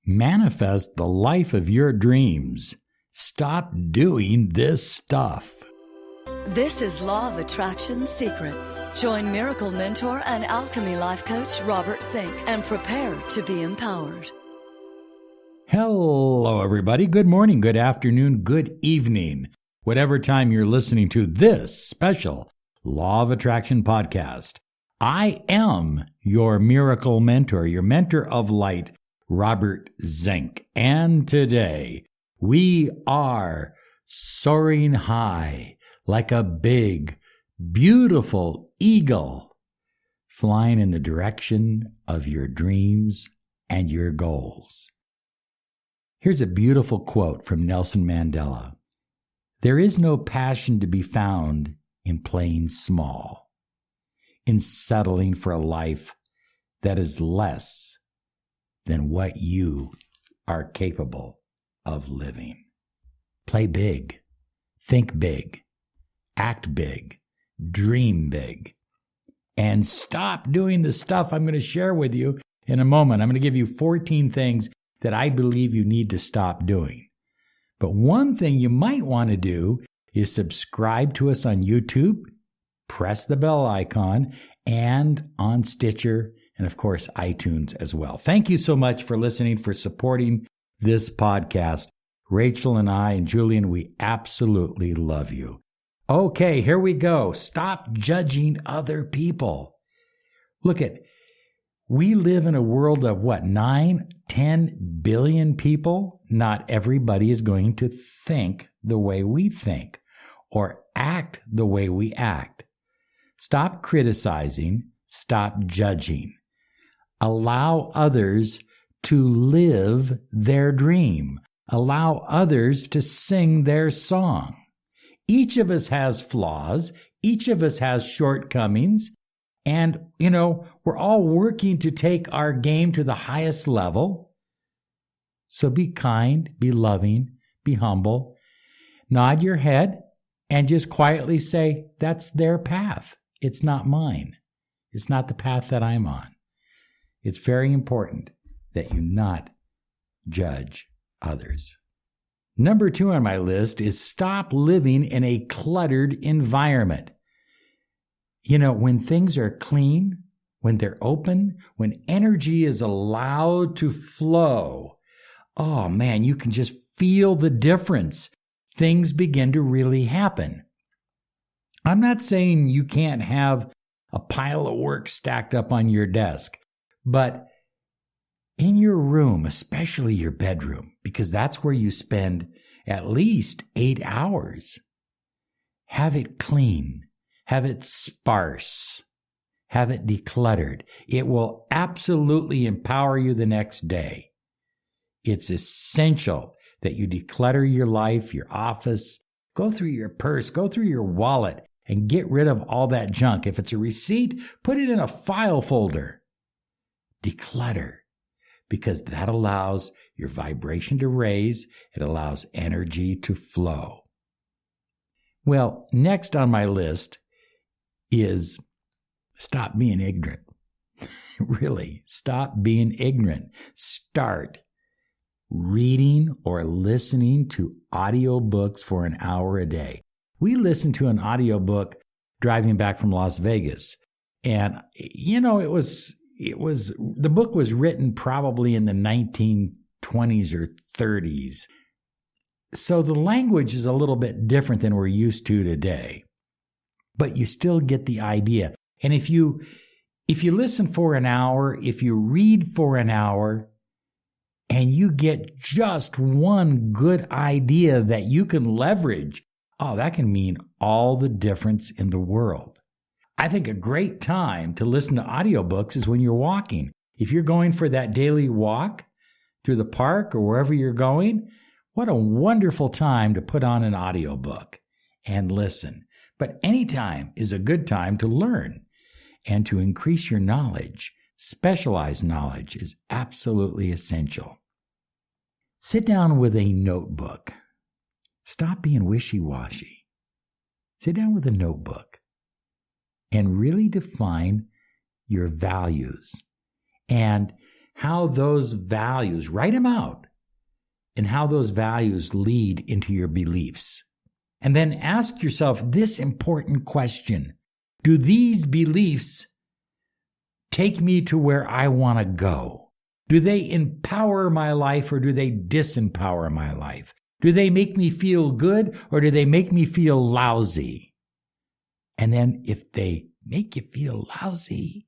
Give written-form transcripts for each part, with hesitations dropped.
Manifest the life of your dreams. Stop doing this stuff. This is Law of Attraction Secrets. Join Miracle Mentor and Alchemy Life Coach Robert Zink and prepare to be empowered. Hello, everybody. Good morning, good afternoon, good evening. Whatever time you're listening to this special Law of Attraction podcast. I am your Miracle Mentor, your mentor of light, Robert Zink. And today we are soaring high like a big, beautiful eagle, flying in the direction of your dreams and your goals. Here's a beautiful quote from Nelson Mandela. There is no passion to be found in playing small, in settling for a life that is less than what you are capable of living. Play big, think big, act big, dream big, and stop doing the stuff I'm going to share with you in a moment. I'm going to give you 14 things that I believe you need to stop doing. But one thing you might want to do is subscribe to us on YouTube, press the bell icon, and on Stitcher, and of course, iTunes as well. Thank you so much for listening, for supporting this podcast. Rachel and I and Julian, we absolutely love you. Okay, here we go. Stop judging other people. Look we live in a world of 9-10 billion people? Not everybody is going to think the way we think or act the way we act. Stop criticizing. Stop judging. Allow others to live their dream. Allow others to sing their song. Each of us has flaws. Each of us has shortcomings. And, we're all working to take our game to the highest level. So be kind, be loving, be humble. Nod your head and just quietly say, that's their path. It's not mine. It's not the path that I'm on. It's very important that you not judge others. Number 2 on my list is stop living in a cluttered environment. When things are clean, when they're open, when energy is allowed to flow, oh man, you can just feel the difference. Things begin to really happen. I'm not saying you can't have a pile of work stacked up on your desk, but in your room, especially your bedroom, because that's where you spend at least 8 hours, have it clean. Have it sparse. Have it decluttered. It will absolutely empower you the next day. It's essential that you declutter your life, your office, go through your purse, go through your wallet, and get rid of all that junk. If it's a receipt, put it in a file folder. Declutter, because that allows your vibration to raise. It allows energy to flow. Well, next on my list is stop being ignorant. Really, stop being ignorant. Start reading or listening to audiobooks for an hour a day. We listened to an audiobook driving back from Las Vegas. And, the book was written probably in the 1920s or 30s. So the language is a little bit different than we're used to today. But you still get the idea. And if you listen for an hour, if you read for an hour, and you get just one good idea that you can leverage, that can mean all the difference in the world. I think a great time to listen to audiobooks is when you're walking. If you're going for that daily walk through the park or wherever you're going, what a wonderful time to put on an audiobook and listen. But any time is a good time to learn and to increase your knowledge. Specialized knowledge is absolutely essential. Sit down with a notebook. Stop being wishy-washy. Sit down with a notebook and really define your values and how those values, write them out, and how those values lead into your beliefs. And then ask yourself this important question: do these beliefs take me to where I want to go? Do they empower my life or do they disempower my life? Do they make me feel good or do they make me feel lousy? And then if they make you feel lousy,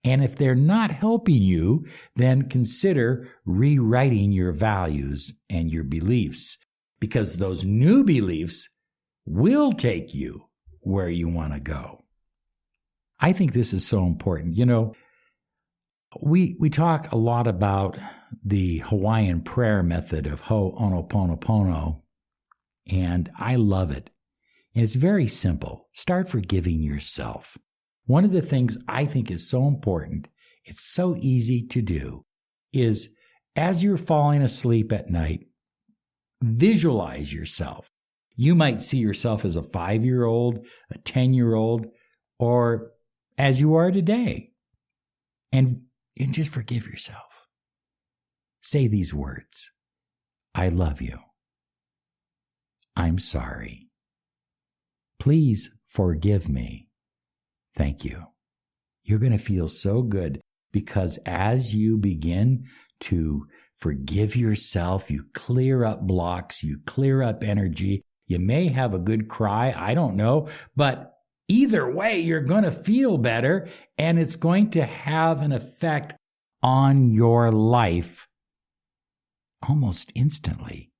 and if they're not helping you, then consider rewriting your values and your beliefs, because those new beliefs will take you where you want to go. I think this is so important. You know, we talk a lot about the Hawaiian prayer method of Ho'onoponopono, and I love it. And it's very simple. Start forgiving yourself. One of the things I think is so important, it's so easy to do, is as you're falling asleep at night, visualize yourself. You might see yourself as a 5-year-old, a 10-year-old, or as you are today. And just forgive yourself. Say these words: I love you. I'm sorry. Please forgive me. Thank you. You're going to feel so good, because as you begin to forgive yourself, you clear up blocks, you clear up energy. You may have a good cry, I don't know, but either way, you're going to feel better, and it's going to have an effect on your life almost instantly.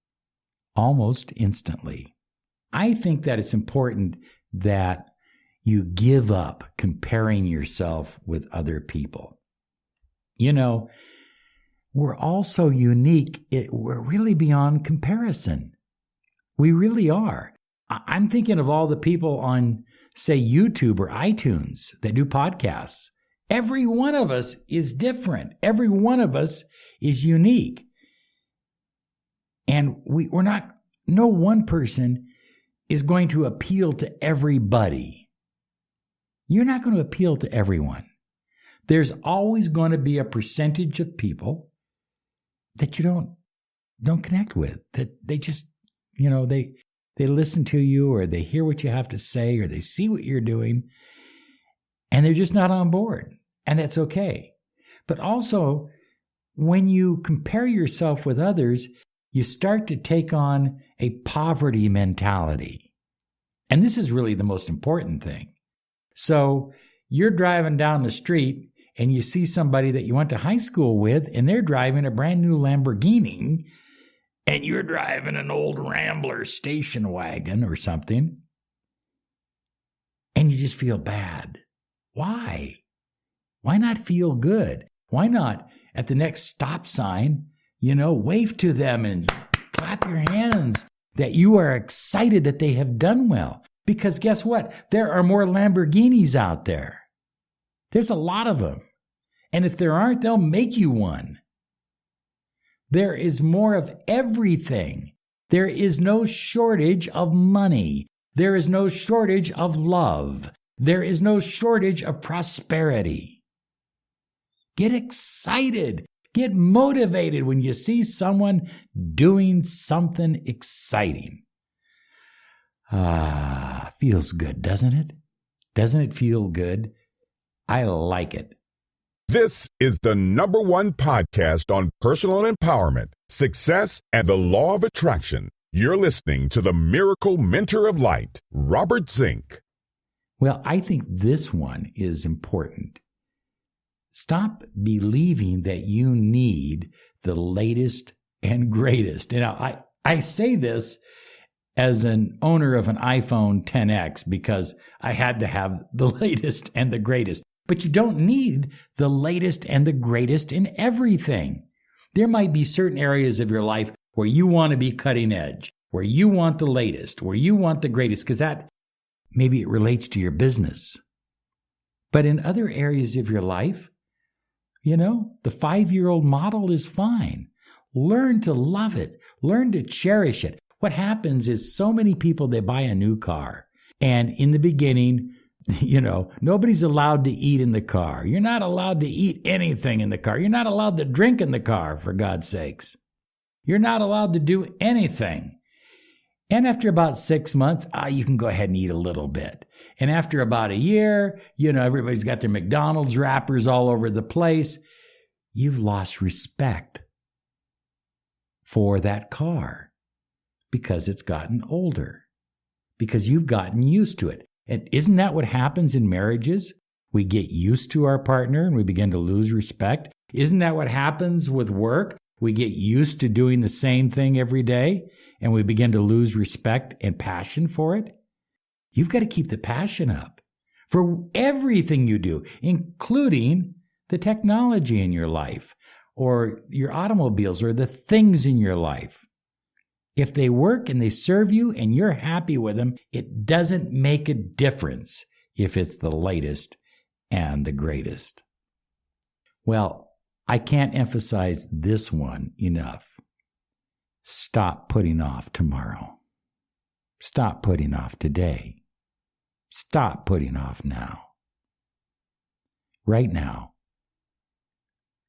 Almost instantly. I think that it's important that you give up comparing yourself with other people. You know, we're all so unique. We're really beyond comparison. We really are. I'm thinking of all the people on, say, YouTube or iTunes that do podcasts. Every one of us is different. Every one of us is unique. And we're not, no one person is going to appeal to everybody. You're not going to appeal to everyone. There's always going to be a percentage of people that you don't connect with, that they just, you know, they listen to you, or they hear what you have to say, or they see what you're doing, and they're just not on board. And that's okay. But also, when you compare yourself with others, you start to take on a poverty mentality. And this is really the most important thing. So you're driving down the street and you see somebody that you went to high school with, and they're driving a brand new Lamborghini, and you're driving an old Rambler station wagon or something, and you just feel bad. Why? Why not feel good? Why not at the next stop sign, wave to them and clap your hands that you are excited that they have done well? Because guess what? There are more Lamborghinis out there. There's a lot of them. And if there aren't, they'll make you one. There is more of everything. There is no shortage of money. There is no shortage of love. There is no shortage of prosperity. Get excited. Get motivated when you see someone doing something exciting. Feels good, doesn't it? Doesn't it feel good? I like it. This is the #1 podcast on personal empowerment, success, and the law of attraction. You're listening to the Miracle Mentor of Light, Robert Zink. Well, I think this one is important. Stop believing that you need the latest and greatest. I say this as an owner of an iPhone XS because I had to have the latest and the greatest. But you don't need the latest and the greatest in everything. There might be certain areas of your life where you want to be cutting edge, where you want the latest, where you want the greatest, because that maybe it relates to your business. But in other areas of your life, the 5-year-old model is fine. Learn to love it. Learn to cherish it. What happens is so many people, they buy a new car. And in the beginning, Nobody's allowed to eat in the car. You're not allowed to eat anything in the car. You're not allowed to drink in the car, for God's sakes. You're not allowed to do anything. And after about 6 months, you can go ahead and eat a little bit. And after about a year, everybody's got their McDonald's wrappers all over the place. You've lost respect for that car because it's gotten older, because you've gotten used to it. And isn't that what happens in marriages? We get used to our partner and we begin to lose respect. Isn't that what happens with work? We get used to doing the same thing every day and we begin to lose respect and passion for it. You've got to keep the passion up for everything you do, including the technology in your life or your automobiles or the things in your life. If they work and they serve you and you're happy with them, it doesn't make a difference if it's the latest and the greatest. Well, I can't emphasize this one enough. Stop putting off tomorrow. Stop putting off today. Stop putting off now. Right now,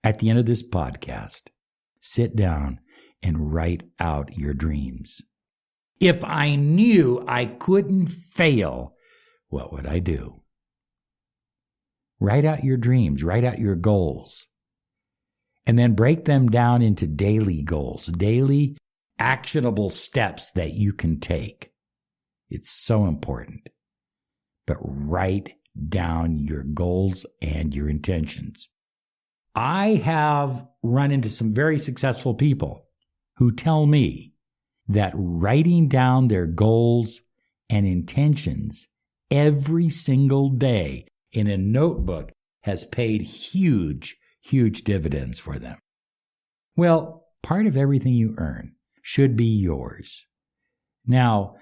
at the end of this podcast, sit down and write out your dreams. If I knew I couldn't fail, what would I do? Write out your dreams, write out your goals, and then break them down into daily goals, daily actionable steps that you can take. It's so important. But write down your goals and your intentions. I have run into some very successful people who tell me that writing down their goals and intentions every single day in a notebook has paid huge, huge dividends for them. Well, part of everything you earn should be yours. Now,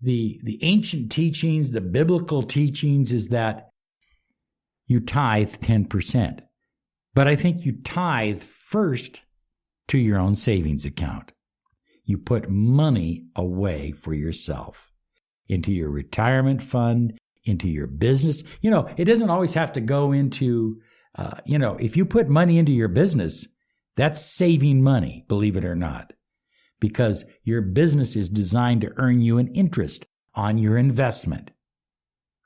the ancient teachings, the biblical teachings is that you tithe 10%. But I think you tithe first to your own savings account. You put money away for yourself, into your retirement fund, into your business. It doesn't always have to go into, if you put money into your business, that's saving money, believe it or not, because your business is designed to earn you an interest on your investment.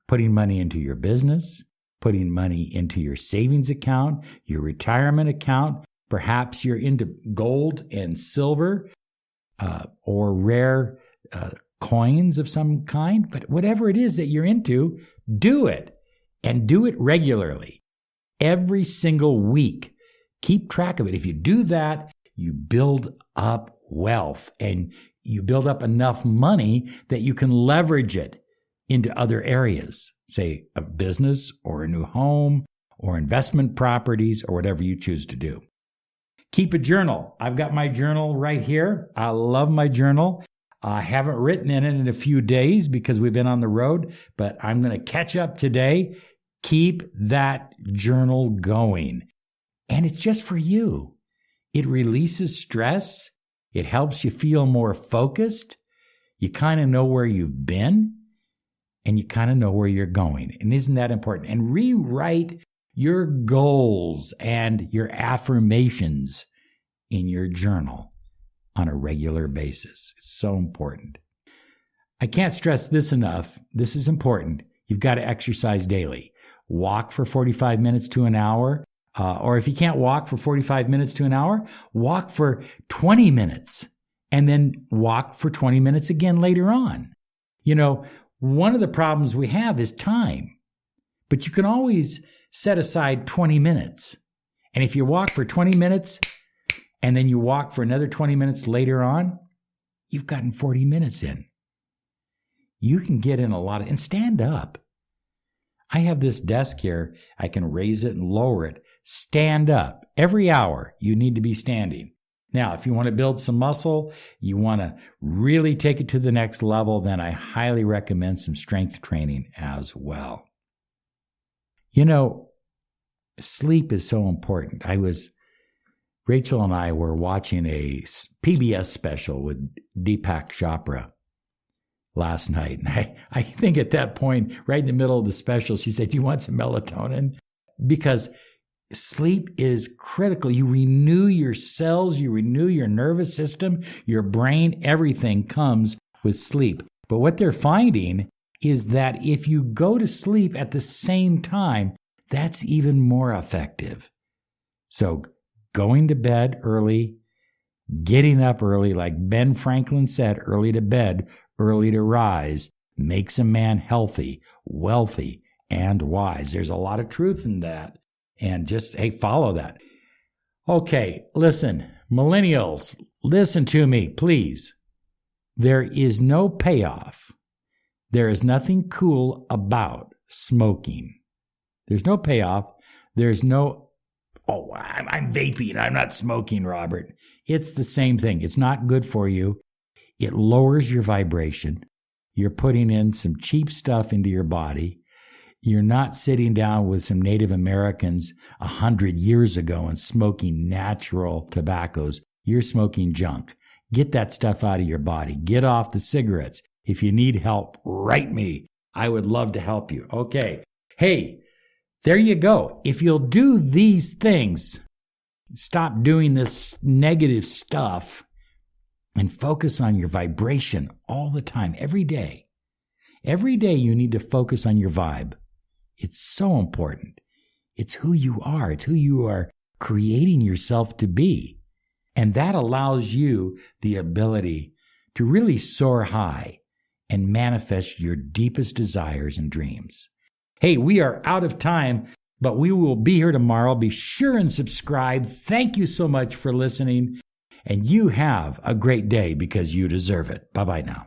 Putting money into your business, putting money into your savings account, your retirement account. Perhaps you're into gold and silver or rare coins of some kind. But whatever it is that you're into, do it. And do it regularly. Every single week. Keep track of it. If you do that, you build up wealth and you build up enough money that you can leverage it into other areas, say a business or a new home or investment properties or whatever you choose to do. Keep a journal. I've got my journal right here. I love my journal. I haven't written in it in a few days because we've been on the road, but I'm going to catch up today. Keep that journal going. And it's just for you. It releases stress. It helps you feel more focused. You kind of know where you've been. And you kind of know where you're going. And isn't that important? And rewrite your goals and your affirmations in your journal on a regular basis. It's so important. I can't stress this enough. This is important. You've got to exercise daily. Walk for 45 minutes to an hour. Or if you can't walk for 45 minutes to an hour, walk for 20 minutes. And then walk for 20 minutes again later on. One of the problems we have is time, but you can always set aside 20 minutes. And if you walk for 20 minutes and then you walk for another 20 minutes later on, you've gotten 40 minutes in. You can get in a lot and stand up. I have this desk here. I can raise it and lower it. Stand up. Every hour you need to be standing. Now, if you want to build some muscle, you want to really take it to the next level, then I highly recommend some strength training as well. Sleep is so important. Rachel and I were watching a PBS special with Deepak Chopra last night. And I think at that point, right in the middle of the special, she said, "Do you want some melatonin?" Because sleep is critical. You renew your cells, you renew your nervous system, your brain, everything comes with sleep. But what they're finding is that if you go to sleep at the same time, that's even more effective. So going to bed early, getting up early, like Ben Franklin said, early to bed, early to rise, makes a man healthy, wealthy, and wise. There's a lot of truth in that. And just, hey, follow that. Okay, listen, millennials, listen to me, please. There is no payoff. There is nothing cool about smoking. There's no payoff. There's no, "Oh, I'm vaping. I'm not smoking, Robert." It's the same thing. It's not good for you. It lowers your vibration. You're putting in some cheap stuff into your body. You're not sitting down with some Native Americans 100 years ago and smoking natural tobaccos. You're smoking junk. Get that stuff out of your body. Get off the cigarettes. If you need help, write me. I would love to help you. Okay. Hey, there you go. If you'll do these things, stop doing this negative stuff and focus on your vibration all the time, every day. Every day you need to focus on your vibe. It's so important. It's who you are. It's who you are creating yourself to be. And that allows you the ability to really soar high and manifest your deepest desires and dreams. Hey, we are out of time, but we will be here tomorrow. Be sure and subscribe. Thank you so much for listening. And you have a great day because you deserve it. Bye-bye now.